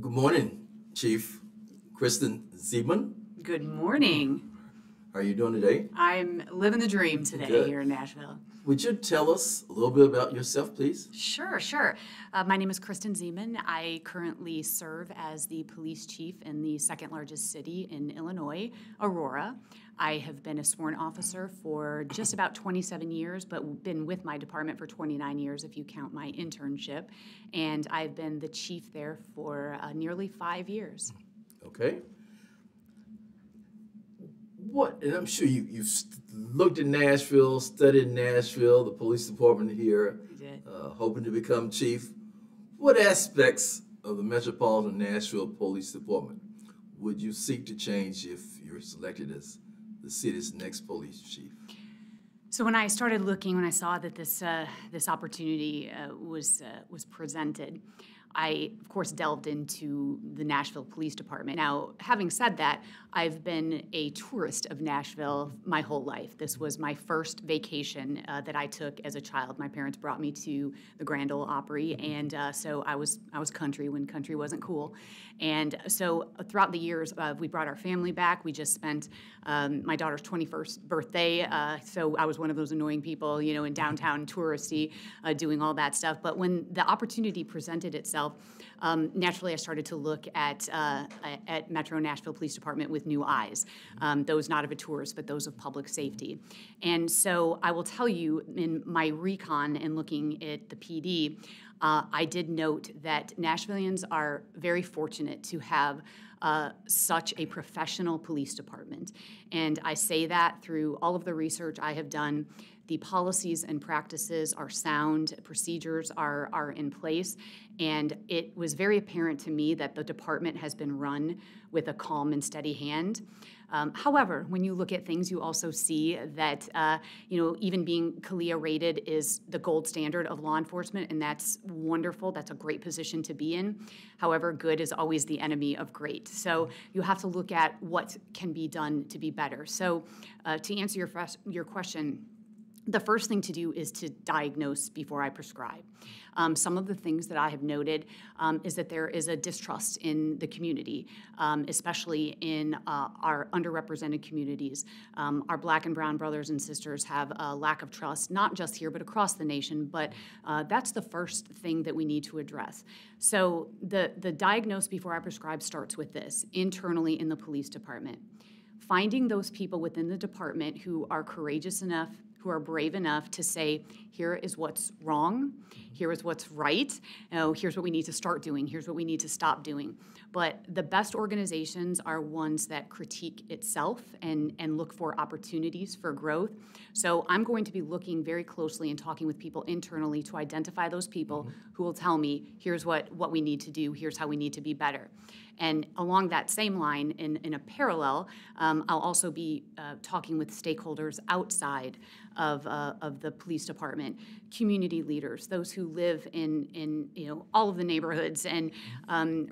Good morning, Chief Kristen Ziebman. Good morning. How are you doing today? I'm living the dream today Good. here in Nashville. Would you tell us a little bit about yourself, please? Sure. My name is Kristen Zeman. I currently serve as the police chief in the second largest city in Illinois, Aurora. I have been a sworn officer for just about 27 years, but been with my department for 29 years if you count my internship. And I've been the chief there for nearly 5 years. Okay. And I'm sure you've looked at Nashville, studied Nashville, the police department here, I did. hoping to become chief. What aspects of the Metropolitan Nashville Police Department would you seek to change if you're selected as the city's next police chief? So when I started looking, when I saw that this opportunity was presented, I, of course, delved into the Nashville Police Department. Now, having said that, I've been a tourist of Nashville my whole life. This was my first vacation that I took as a child. My parents brought me to the Grand Ole Opry, and so I was country when country wasn't cool. And so throughout the years, we brought our family back. We just spent my daughter's 21st birthday, so I was one of those annoying people, in downtown touristy, doing all that stuff. But when the opportunity presented itself, naturally, I started to look at Metro Nashville Police Department with new eyes, those not of a tourist, but those of public safety. And so I will tell you, in my recon and looking at the PD, I did note that Nashvillians are very fortunate to have such a professional police department. And I say that through all of the research I have done. The policies and practices are sound, procedures are in place, and it was very apparent to me that the department has been run with a calm and steady hand. However, when you look at things, you also see that even being CALEA rated is the gold standard of law enforcement, and that's wonderful. That's a great position to be in. However, good is always the enemy of great. So you have to look at what can be done to be better. So to answer your question, the first thing to do is to diagnose before I prescribe. Some of the things that I have noted is that there is a distrust in the community, especially in our underrepresented communities. Our Black and brown brothers and sisters have a lack of trust, not just here, but across the nation. But that's the first thing that we need to address. So the diagnose before I prescribe starts with this, internally in the police department. Finding those people within the department who are courageous enough, who are brave enough to say, here is what's wrong, here is what's right, here's what we need to start doing, here's what we need to stop doing. But the best organizations are ones that critique itself and look for opportunities for growth. So I'm going to be looking very closely and talking with people internally to identify those people who will tell me, here's what we need to do, here's how we need to be better. And along that same line, in a parallel, I'll also be talking with stakeholders outside of the police department, community leaders, those who live in all of the neighborhoods, and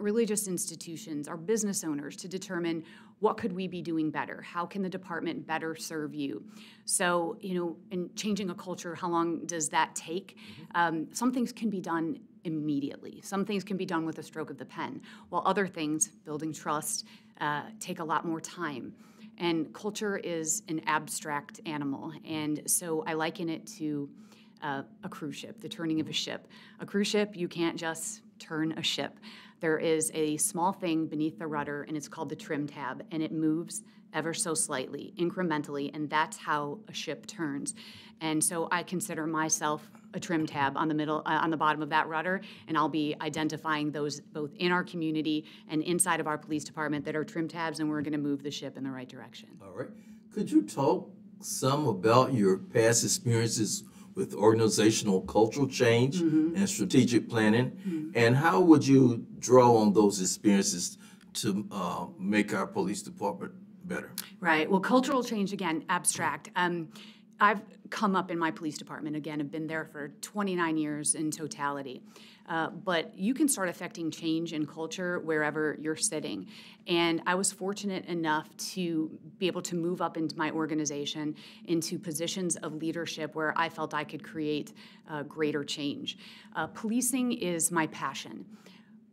religious institutions, our business owners, to determine what could we be doing better? How can the department better serve you? So, in changing a culture, how long does that take? Some things can be done immediately. Some things can be done with a stroke of the pen, while other things, building trust, take a lot more time. And culture is an abstract animal, and so I liken it to a cruise ship, the turning of a ship. A cruise ship, you can't just turn a ship. There is a small thing beneath the rudder, and it's called the trim tab, and it moves ever so slightly, incrementally, and that's how a ship turns. And so I consider myself a trim tab on the bottom of that rudder, and I'll be identifying those both in our community and inside of our police department that are trim tabs, and we're going to move the ship in the right direction. All right. Could you talk some about your past experiences with organizational cultural change and strategic planning, and how would you draw on those experiences to make our police department better? Right. Well, cultural change, again, abstract. I've come up in my police department, again, have been there for 29 years in totality. But you can start affecting change in culture wherever you're sitting. And I was fortunate enough to be able to move up into my organization into positions of leadership where I felt I could create greater change. Policing is my passion.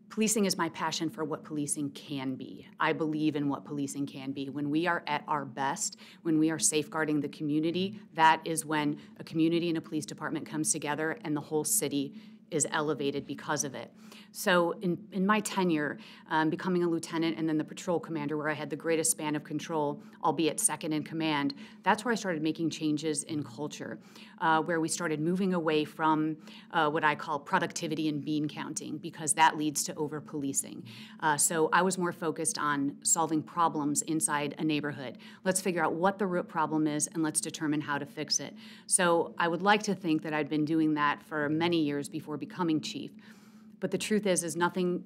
Policing is my passion for what policing can be. I believe in what policing can be. When we are at our best, when we are safeguarding the community, that is when a community and a police department comes together and the whole city is elevated because of it. So in my tenure, becoming a lieutenant and then the patrol commander, where I had the greatest span of control, albeit second in command, that's where I started making changes in culture, where we started moving away from what I call productivity and bean counting, because that leads to over-policing. So I was more focused on solving problems inside a neighborhood. Let's figure out what the root problem is and let's determine how to fix it. So I would like to think that I'd been doing that for many years before becoming chief. But the truth is nothing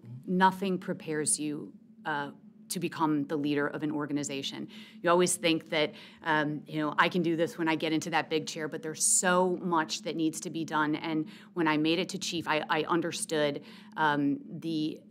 prepares you to become the leader of an organization. You always think that, I can do this when I get into that big chair, but there's so much that needs to be done. And when I made it to chief, I understood the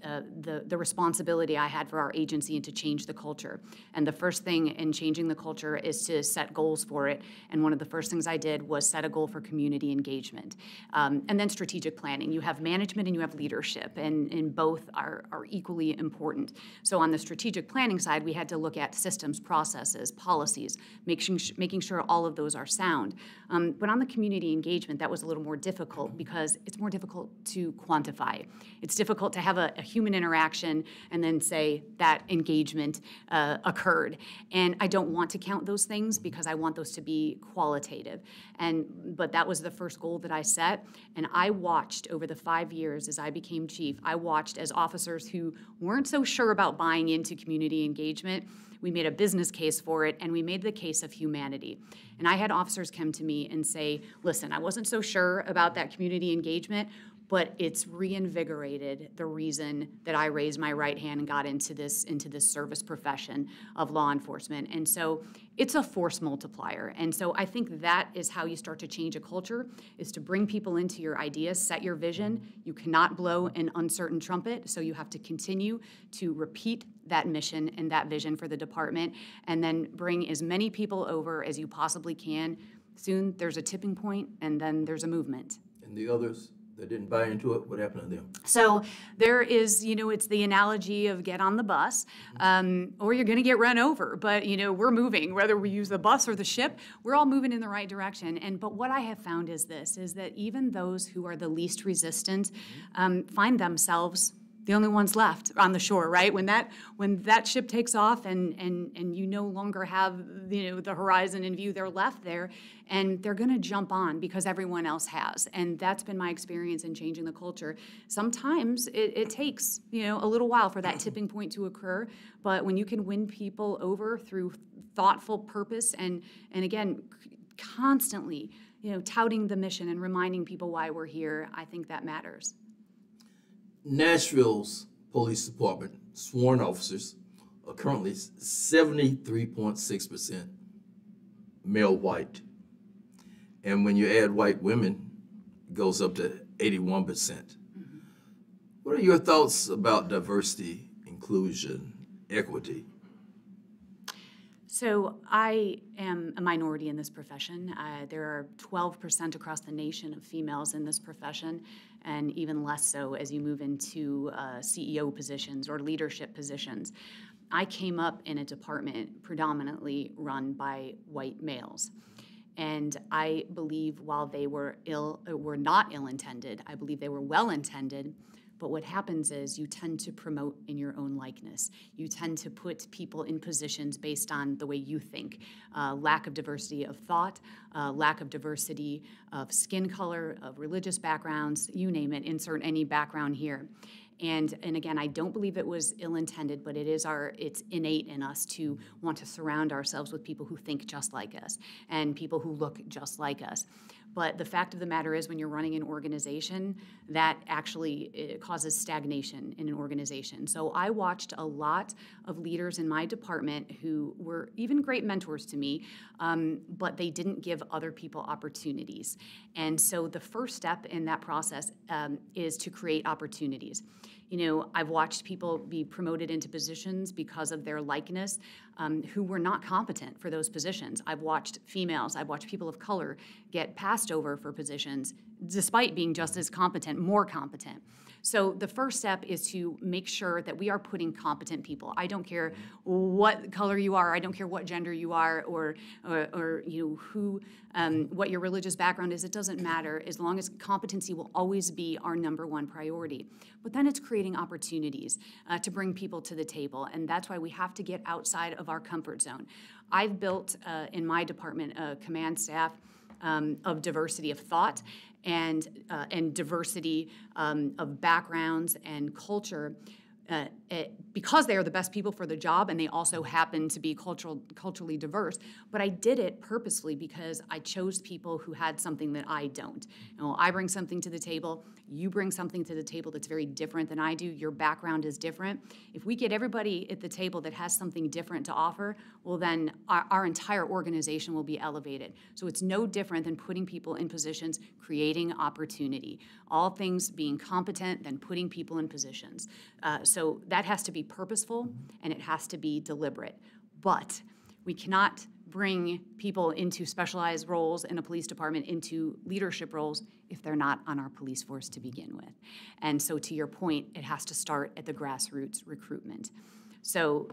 responsibility I had for our agency and to change the culture. And the first thing in changing the culture is to set goals for it. And one of the first things I did was set a goal for community engagement. And then strategic planning. You have management and you have leadership, and both are equally important. So on the strategic planning side, we had to look at systems, processes, policies, making sure all of those are sound. But on the community engagement, that was a little more difficult because it's more difficult to quantify. It's difficult to have a human interaction and then say that engagement occurred. And I don't want to count those things because I want those to be qualitative. But that was the first goal that I set. And I watched over the 5 years as I became chief, I watched as officers who weren't so sure about buying into community engagement, we made a business case for it, and we made the case of humanity. And I had officers come to me and say, listen, I wasn't so sure about that community engagement, but it's reinvigorated the reason that I raised my right hand and got into this service profession of law enforcement. And so it's a force multiplier. And so I think that is how you start to change a culture, is to bring people into your ideas, set your vision. You cannot blow an uncertain trumpet, so you have to continue to repeat that mission and that vision for the department, and then bring as many people over as you possibly can. Soon there's a tipping point, and then there's a movement. And the others that didn't buy into it, what happened to them? So there is, it's the analogy of get on the bus, or you're going to get run over. But, we're moving, whether we use the bus or the ship, we're all moving in the right direction. But what I have found is that even those who are the least resistant find themselves the only ones left on the shore, right? When that ship takes off and you no longer have the horizon in view, they're left there, and they're going to jump on because everyone else has. And that's been my experience in changing the culture. Sometimes it takes a little while for that tipping point to occur, but when you can win people over through thoughtful purpose and again constantly touting the mission and reminding people why we're here, I think that matters. Nashville's police department sworn officers are currently 73.6% male white. And when you add white women, it goes up to 81%. Mm-hmm. What are your thoughts about diversity, inclusion, equity? So I am a minority in this profession. There are 12% across the nation of females in this profession, and even less so as you move into CEO positions or leadership positions. I came up in a department predominantly run by white males. And I believe while they were not ill-intended, I believe they were well-intended. But what happens is you tend to promote in your own likeness. You tend to put people in positions based on the way you think. Lack of diversity of thought, lack of diversity of skin color, of religious backgrounds, you name it, insert any background here. And again, I don't believe it was ill-intended, but it's innate in us to want to surround ourselves with people who think just like us and people who look just like us. But the fact of the matter is, when you're running an organization, that actually causes stagnation in an organization. So I watched a lot of leaders in my department who were even great mentors to me, but they didn't give other people opportunities. And so the first step in that process is to create opportunities. I've watched people be promoted into positions because of their likeness who were not competent for those positions. I've watched females, I've watched people of color get passed over for positions despite being just as competent, more competent. So the first step is to make sure that we are putting competent people. I don't care what color you are, I don't care what gender you are, or you know who, what your religious background is. It doesn't matter, as long as competency will always be our number one priority. But then it's creating opportunities to bring people to the table, and that's why we have to get outside of our comfort zone. I've built in my department a command staff of diversity of thought and diversity of backgrounds and culture, because they are the best people for the job, and they also happen to be culturally diverse. But I did it purposefully because I chose people who had something that I don't. You know, I bring something to the table, you bring something to the table that's very different than I do, your background is different. If we get everybody at the table that has something different to offer, well then our entire organization will be elevated. So it's no different than putting people in positions, creating opportunity. All things being competent, then putting people in positions. So that has to be purposeful and it has to be deliberate. But we cannot bring people into specialized roles in a police department, into leadership roles, if they're not on our police force to begin with. And so to your point, it has to start at the grassroots recruitment. So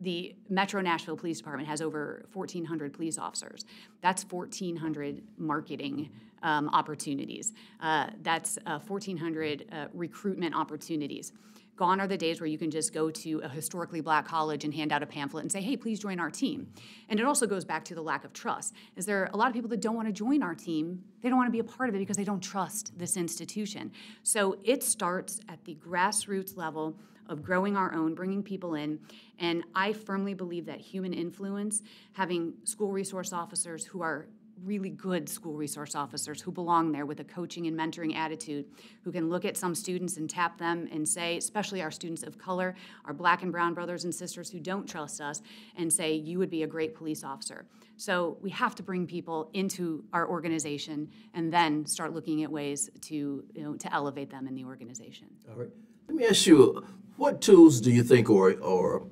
the Metro Nashville Police Department has over 1,400 police officers. That's 1,400 marketing opportunities. That's 1,400 recruitment opportunities. Gone are the days where you can just go to a historically black college and hand out a pamphlet and say, hey, please join our team. And it also goes back to the lack of trust. Is there a lot of people that don't want to join our team? They don't want to be a part of it because they don't trust this institution. So it starts at the grassroots level of growing our own, bringing people in. And I firmly believe that human influence, having school resource officers who are really good school resource officers who belong there with a coaching and mentoring attitude, who can look at some students and tap them and say, especially our students of color, our black and brown brothers and sisters who don't trust us, and say, you would be a great police officer. So we have to bring people into our organization and then start looking at ways to, to elevate them in the organization. All right. Let me ask you, what tools do you think are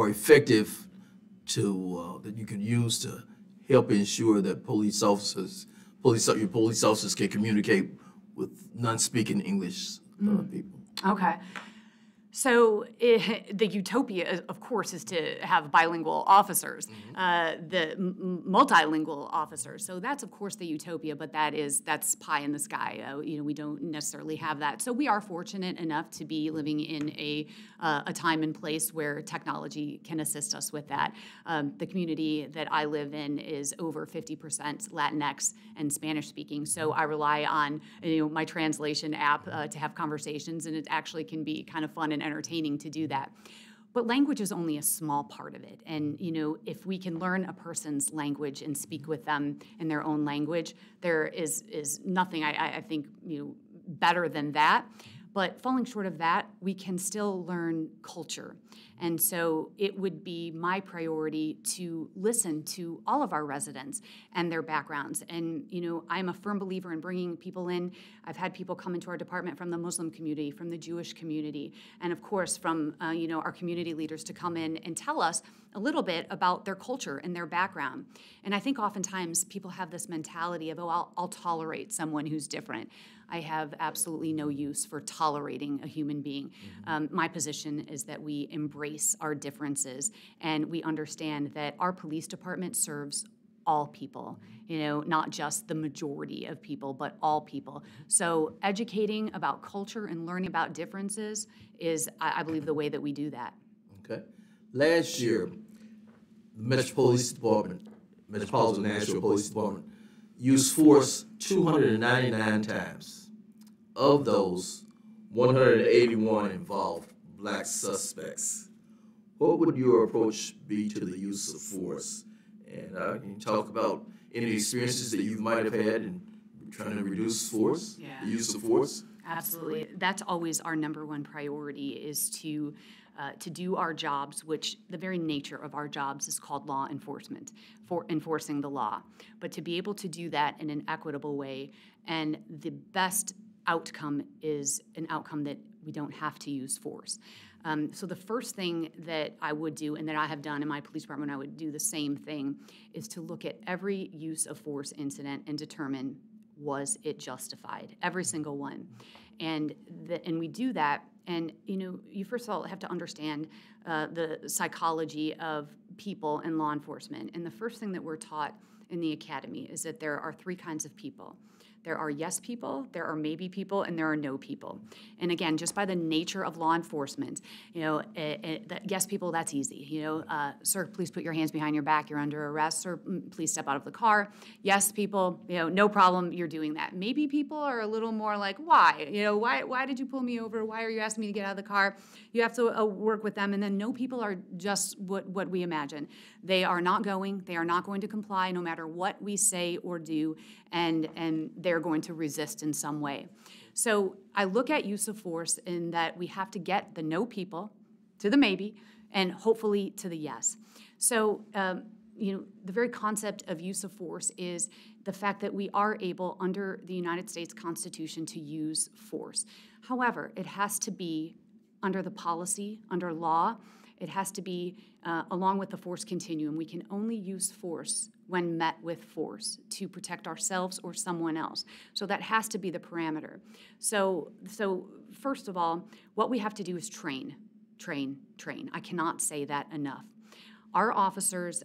effective to that you can use to help ensure that your police officers can communicate with non-speaking English people? Okay. So the utopia, of course, is to have bilingual officers, the multilingual officers. So that's, of course, the utopia, but that's pie in the sky. We don't necessarily have that. So we are fortunate enough to be living in a time and place where technology can assist us with that. The community that I live in is over 50% Latinx and Spanish speaking. So I rely on my translation app to have conversations, and it actually can be kind of fun and entertaining to do that. But language is only a small part of it. And, if we can learn a person's language and speak with them in their own language, there is nothing, I think, better than that. But falling short of that, we can still learn culture. And so it would be my priority to listen to all of our residents and their backgrounds. And, I'm a firm believer in bringing people in. I've had people come into our department from the Muslim community, from the Jewish community, and of course from, our community leaders to come in and tell us a little bit about their culture and their background. And I think oftentimes people have this mentality of, I'll tolerate someone who's different. I have absolutely no use for tolerating a human being. My position is that we embrace our differences and we understand that our police department serves all people, not just the majority of people, but all people. So educating about culture and learning about differences is, I believe, the way that we do that. Okay. Last year, the Metropolitan Nashville Police Department used force 299 times. Of those, 181 involved black suspects. What would your approach be to the use of force? And can you talk about any experiences that you might have had in trying to reduce force, the use of force? Absolutely. That's always our number one priority, is to do our jobs, which the very nature of our jobs is called law enforcement, for enforcing the law. But to be able to do that in an equitable way, and the best outcome is an outcome that we don't have to use force. So the first thing that I would do, and that I have done in my police department, I would do the same thing, is to look at every use of force incident and determine, was it justified? Every single one. And we do that. And, you first of all have to understand the psychology of people in law enforcement. And the first thing that we're taught in the academy is that there are three kinds of people. There are yes people, there are maybe people, and there are no people. And again, just by the nature of law enforcement, the yes people, that's easy. Sir, please put your hands behind your back, you're under arrest. Sir, please step out of the car. Yes people, no problem, you're doing that. Maybe people are a little more like, why? Why did you pull me over? Why are you asking me to get out of the car? You have to work with them. And then no people are just what we imagine. They are not going to comply no matter what we say or do, and they're going to resist in some way. So I look at use of force in that we have to get the no people to the maybe, and hopefully to the yes. So, the very concept of use of force is the fact that we are able, under the United States Constitution, to use force. However, it has to be under the policy, under law. It has to be along with the force continuum. We can only use force when met with force to protect ourselves or someone else. So that has to be the parameter. So first of all, what we have to do is train. I cannot say that enough. Our officers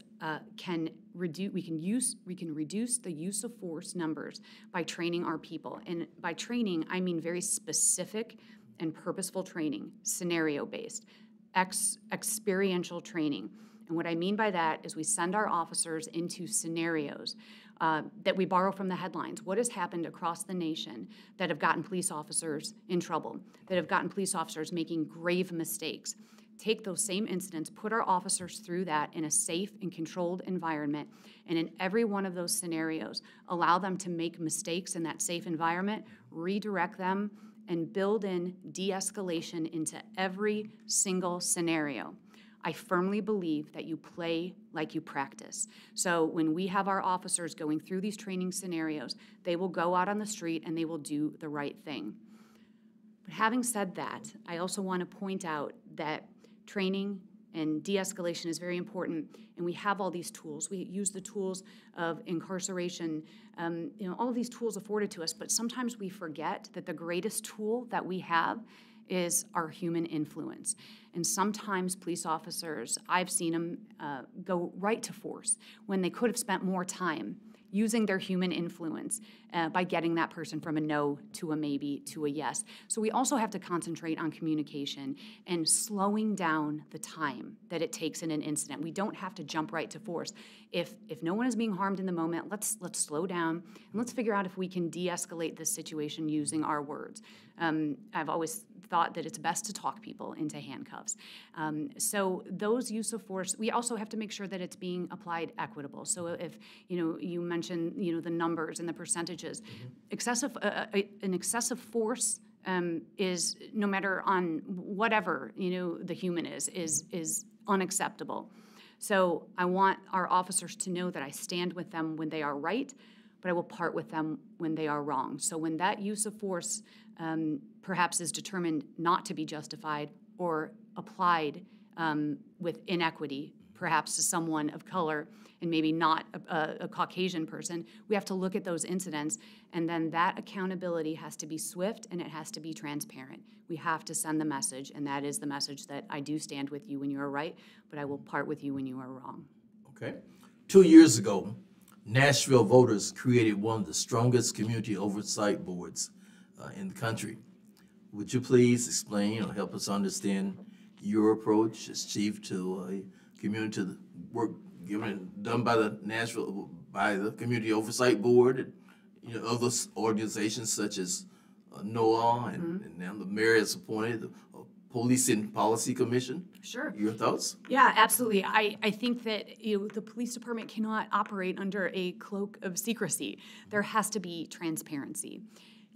can reduce the use of force numbers by training our people. And by training, I mean very specific and purposeful training, scenario-based, experiential training. And what I mean by that is we send our officers into scenarios that we borrow from the headlines. What has happened across the nation that have gotten police officers in trouble, that have gotten police officers making grave mistakes? Take those same incidents, put our officers through that in a safe and controlled environment, and in every one of those scenarios, allow them to make mistakes in that safe environment, redirect them, and build in de-escalation into every single scenario. I firmly believe that you play like you practice. So when we have our officers going through these training scenarios, they will go out on the street and they will do the right thing. But having said that, I also want to point out that training and de-escalation is very important, and we have all these tools. We use the tools of incarceration, all of these tools afforded to us, but sometimes we forget that the greatest tool that we have is our human influence. And sometimes police officers, I've seen them go right to force when they could have spent more time using their human influence by getting that person from a no to a maybe to a yes. So we also have to concentrate on communication and slowing down the time that it takes in an incident. We don't have to jump right to force. If no one is being harmed in the moment, let's slow down and let's figure out if we can de-escalate this situation using our words. I've always thought that it's best to talk people into handcuffs. So those use of force, we also have to make sure that it's being applied equitable. So if you mentioned the numbers and the percentages, an excessive force is, no matter on whatever the human is unacceptable. So I want our officers to know that I stand with them when they are right, but I will part with them when they are wrong. So when that use of force perhaps is determined not to be justified or applied with inequity, perhaps to someone of color and maybe not a Caucasian person, we have to look at those incidents, and then that accountability has to be swift and it has to be transparent. We have to send the message, and that is the message that I do stand with you when you are right, but I will part with you when you are wrong. Okay. 2 years ago, Nashville voters created one of the strongest community oversight boards in the country. Would you please explain or help us understand your approach as chief to a community work done by the Community Oversight Board and other organizations such as NOAA and now the mayor has appointed the Police and Policy Commission? Sure. Your thoughts? Yeah, absolutely. I think that the police department cannot operate under a cloak of secrecy. There has to be transparency.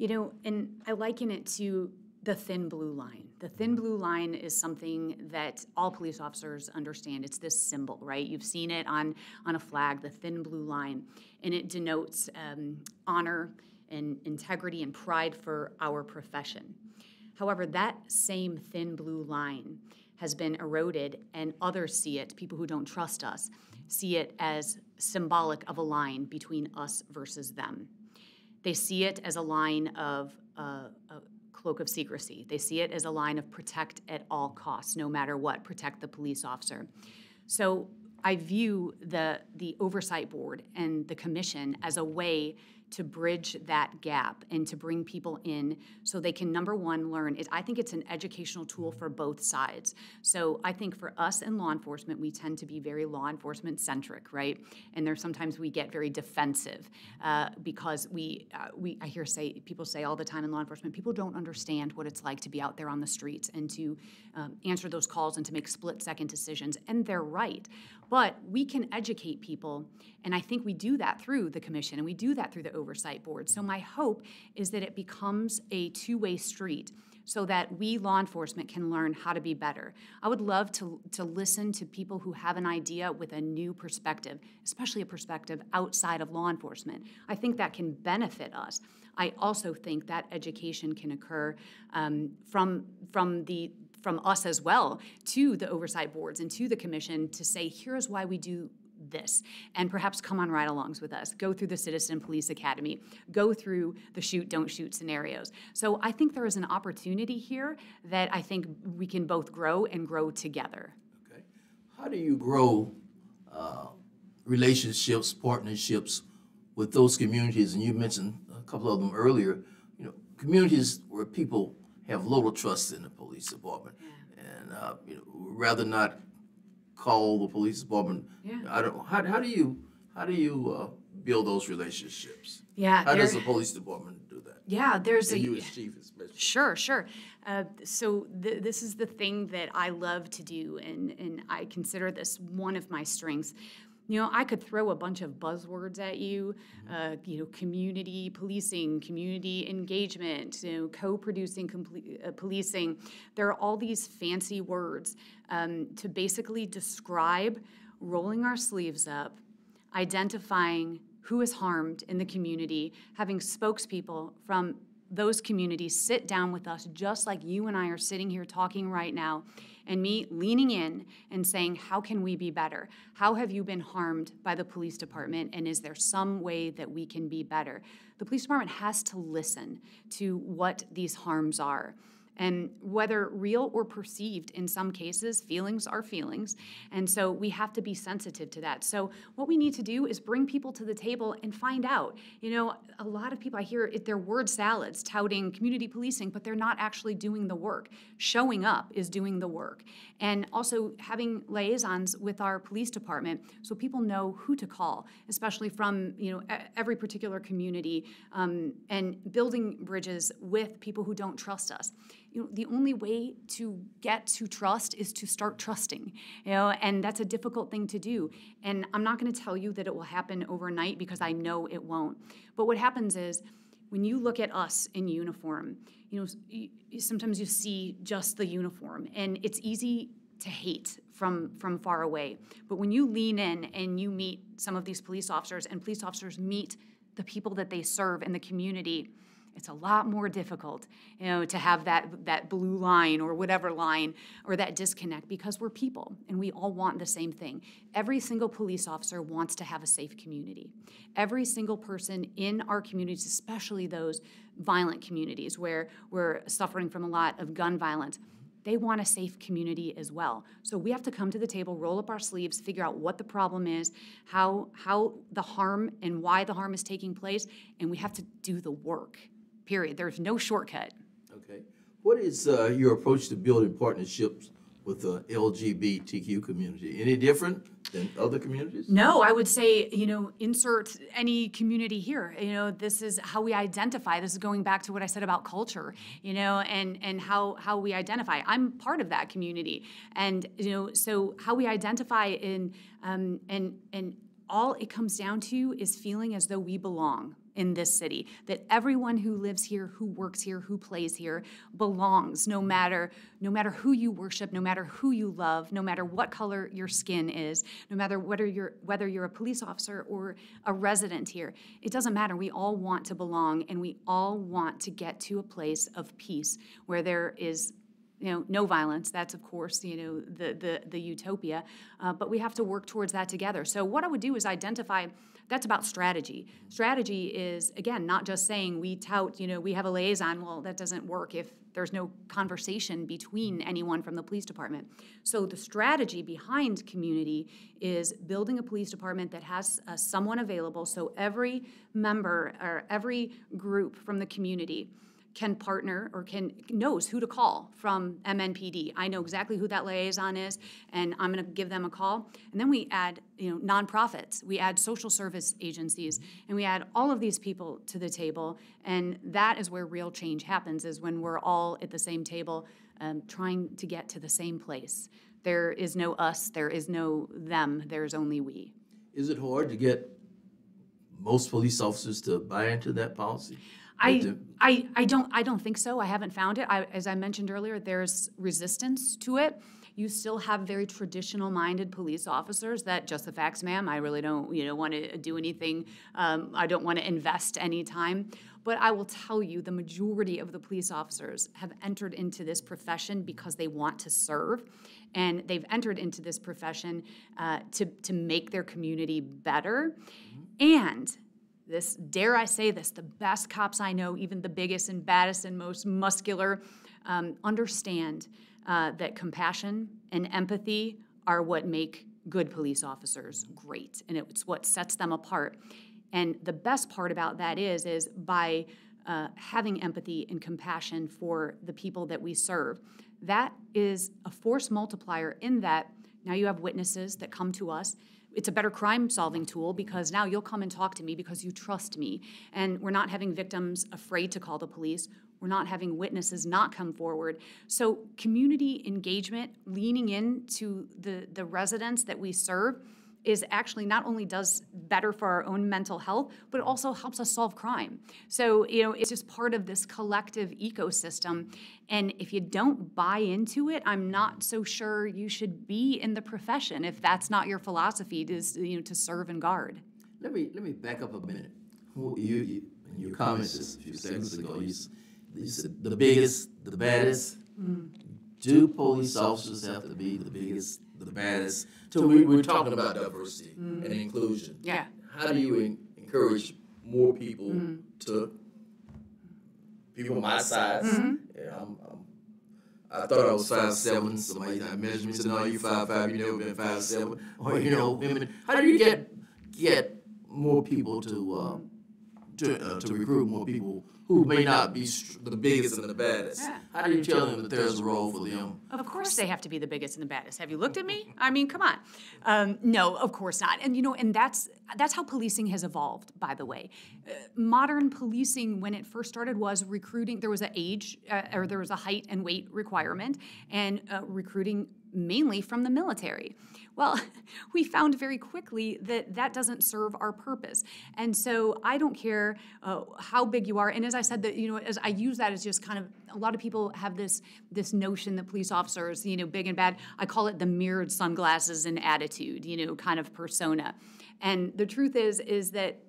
And I liken it to the thin blue line. The thin blue line is something that all police officers understand. It's this symbol, right? You've seen it on a flag, the thin blue line, and it denotes honor and integrity and pride for our profession. However, that same thin blue line has been eroded, and others see it, people who don't trust us, see it as symbolic of a line between us versus them. They see it as a line of cloak of secrecy. They see it as a line of protect at all costs, no matter what, protect the police officer. So I view the oversight board and the commission as a way to bridge that gap and to bring people in so they can, number one, learn. I think it's an educational tool for both sides. So I think for us in law enforcement, we tend to be very law enforcement centric, right? And there's sometimes we get very defensive because I hear people say all the time in law enforcement, people don't understand what it's like to be out there on the streets and to answer those calls and to make split-second decisions. And they're right. But we can educate people, and I think we do that through the commission and we do that through the oversight board. So my hope is that it becomes a two-way street so that we law enforcement can learn how to be better. I would love to listen to people who have an idea with a new perspective, especially a perspective outside of law enforcement. I think that can benefit us. I also think that education can occur from us as well to the oversight boards and to the commission to say, here's why we do this, and perhaps come on ride-alongs with us, go through the Citizen Police Academy, go through the shoot, don't shoot scenarios. So I think there is an opportunity here that I think we can both grow and grow together. Okay. How do you grow relationships, partnerships with those communities? And you mentioned a couple of them earlier, communities where people have little trust in the police department, and rather not call the police department. Yeah. I don't. How do you build those relationships? Yeah. How does the police department do that? Yeah, there's and you as chief, especially. Sure. So this is the thing that I love to do, and I consider this one of my strengths. I could throw a bunch of buzzwords at you, community policing, community engagement, co-producing policing. There are all these fancy words to basically describe rolling our sleeves up, identifying who is harmed in the community, having spokespeople from those communities sit down with us just like you and I are sitting here talking right now, and me leaning in and saying, how can we be better? How have you been harmed by the police department, and is there some way that we can be better? The police department has to listen to what these harms are. And whether real or perceived, in some cases, feelings are feelings. And so we have to be sensitive to that. So what we need to do is bring people to the table and find out. A lot of people I hear, they're word salads touting community policing, but they're not actually doing the work. Showing up is doing the work. And also having liaisons with our police department so people know who to call, especially from every particular community, and building bridges with people who don't trust us. The only way to get to trust is to start trusting, and that's a difficult thing to do. And I'm not going to tell you that it will happen overnight because I know it won't. But what happens is when you look at us in uniform, sometimes you see just the uniform, and it's easy to hate from far away. But when you lean in and you meet some of these police officers, and police officers meet the people that they serve in the community, it's a lot more difficult, to have that blue line or whatever line or that disconnect, because we're people and we all want the same thing. Every single police officer wants to have a safe community. Every single person in our communities, especially those violent communities where we're suffering from a lot of gun violence, they want a safe community as well. So we have to come to the table, roll up our sleeves, figure out what the problem is, how the harm and why the harm is taking place, and we have to do the work. Period. There's no shortcut. Okay. What is your approach to building partnerships with the LGBTQ community? Any different than other communities? No, I would say, insert any community here. This is how we identify. This is going back to what I said about culture, and how we identify. I'm part of that community. And, so how we identify and all it comes down to is feeling as though we belong in this city, that everyone who lives here, who works here, who plays here belongs, no matter who you worship, no matter who you love, no matter what color your skin is, no matter whether you're a police officer or a resident here. It doesn't matter. We all want to belong, and we all want to get to a place of peace where there is no violence. That's, of course, the utopia. But we have to work towards that together. So what I would do is identify, that's about strategy. Strategy is, again, not just saying we tout, we have a liaison. Well, that doesn't work if there's no conversation between anyone from the police department. So the strategy behind community is building a police department that has someone available so every member or every group from the community can partner or knows who to call from MNPD. I know exactly who that liaison is, and I'm going to give them a call. And then we add, nonprofits, we add social service agencies, and we add all of these people to the table. And that is where real change happens, is when we're all at the same table trying to get to the same place. There is no us, there is no them, there's only we. Is it hard to get most police officers to buy into that policy? I don't think so. I haven't found it. As I mentioned earlier, there's resistance to it. You still have very traditional-minded police officers that just the facts, ma'am. I really don't, want to do anything. I don't want to invest any time. But I will tell you, the majority of the police officers have entered into this profession because they want to serve, and they've entered into this profession to make their community better, and this, dare I say this, the best cops I know, even the biggest and baddest and most muscular, understand that compassion and empathy are what make good police officers great, and it's what sets them apart. And the best part about that is by having empathy and compassion for the people that we serve, that is a force multiplier in that now you have witnesses that come to us. It's a better crime-solving tool because now you'll come and talk to me because you trust me. And we're not having victims afraid to call the police. We're not having witnesses not come forward. So community engagement, leaning into the residents that we serve, is actually not only does better for our own mental health, but it also helps us solve crime. So, it's just part of this collective ecosystem. And if you don't buy into it, I'm not so sure you should be in the profession if that's not your philosophy, to serve and guard. Let me back up a minute. You in your comments just a few seconds ago, you said the biggest, the baddest. Do police officers have to be the biggest, the baddest? So we're talking about diversity and inclusion. Yeah. How do you encourage more people people my size? Yeah, I thought I was 5'7". Somebody measured me and said, "No, you're 5'5". You never been 5'7". Or women. How do you get more people to recruit more people who may not be the biggest and the baddest? Yeah. How do you tell them that there's a role for them? Of course they have to be the biggest and the baddest. Have you looked at me? I mean, come on. No, of course not. And, and that's how policing has evolved, by the way. Modern policing, when it first started, was recruiting. There was an age, or there was a height and weight requirement, and recruiting mainly from the military. Well, we found very quickly that doesn't serve our purpose. And so I don't care how big you are. And as I said, as I use that as just kind of, a lot of people have this notion that police officers, big and bad. I call it the mirrored sunglasses and attitude, kind of persona. And the truth is that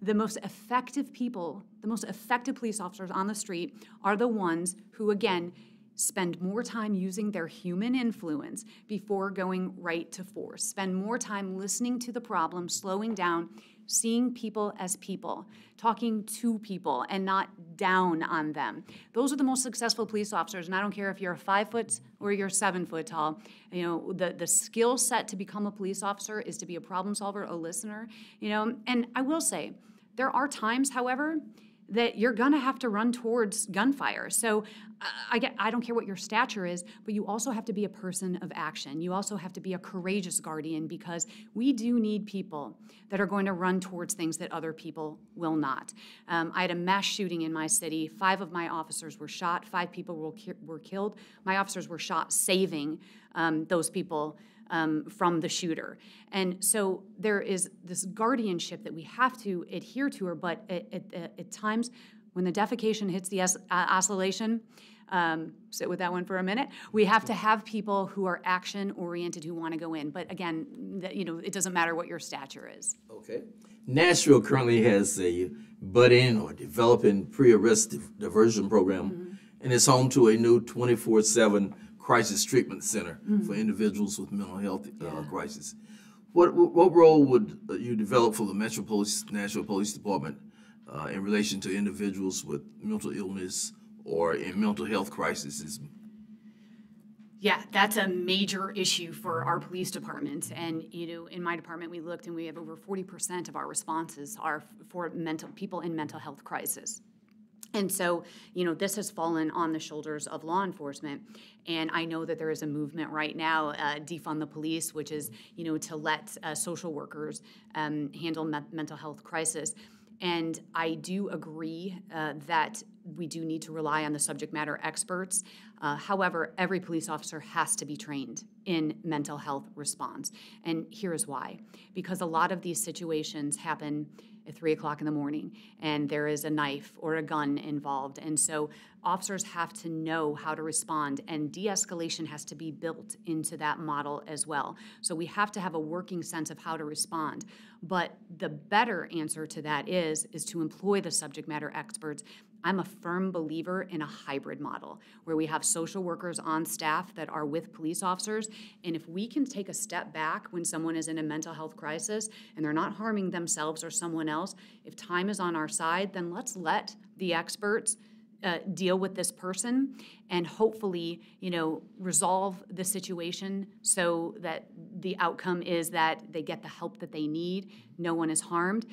the most effective people, the most effective police officers on the street are the ones who, again, spend more time using their human influence before going right to force. Spend more time listening to the problem, slowing down, seeing people as people, talking to people and not down on them. Those are the most successful police officers, and I don't care if you're 5 foot or you're 7 foot tall. The skill set to become a police officer is to be a problem solver, a listener, And I will say, there are times, however, that you're gonna have to run towards gunfire. So I don't care what your stature is, but you also have to be a person of action. You also have to be a courageous guardian, because we do need people that are going to run towards things that other people will not. I had a mass shooting in my city. 5 of my officers were shot. 5 people were killed. My officers were shot saving those people from the shooter. And so there is this guardianship that we have to adhere to, but at times when the defecation hits the oscillation, sit with that one for a minute, we have to have people who are action-oriented, who want to go in. But again, it doesn't matter what your stature is. Okay. Nashville currently has a butt-in or developing pre-arrest diversion program. and it's home to a new 24/7 crisis treatment center for individuals with mental health crisis. What role would you develop for the Nashville Police Department in relation to individuals with mental illness or in mental health crises? Yeah, that's a major issue for our police department. And, in my department, we looked and we have over 40% of our responses are for people in mental health crisis. And so, this has fallen on the shoulders of law enforcement. And I know that there is a movement right now, defund the police, which is, to let social workers handle mental health crisis. And I do agree that we do need to rely on the subject matter experts. However, every police officer has to be trained in mental health response. And here is why. Because a lot of these situations happen at 3 o'clock in the morning, and there is a knife or a gun involved. And so officers have to know how to respond, and de-escalation has to be built into that model as well. So we have to have a working sense of how to respond. But the better answer to that is to employ the subject matter experts. I'm a firm believer in a hybrid model where we have social workers on staff that are with police officers. And if we can take a step back when someone is in a mental health crisis and they're not harming themselves or someone else, if time is on our side, then let's let the experts deal with this person and hopefully, resolve the situation so that the outcome is that they get the help that they need, no one is harmed.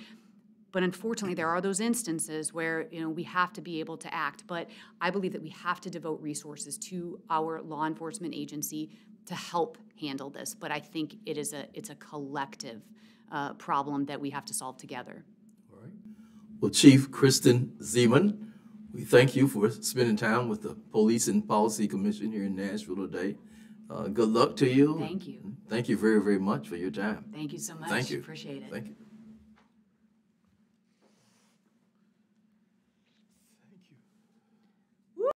But unfortunately, there are those instances where we have to be able to act. But I believe that we have to devote resources to our law enforcement agency to help handle this. But I think it's a collective problem that we have to solve together. All right. Well, Chief Kristen Zeman, we thank you for spending time with the Police and Policy Commission here in Nashville today. Good luck to you. Thank you. Thank you very, very much for your time. Thank you so much. Thank you. Appreciate it. Thank you.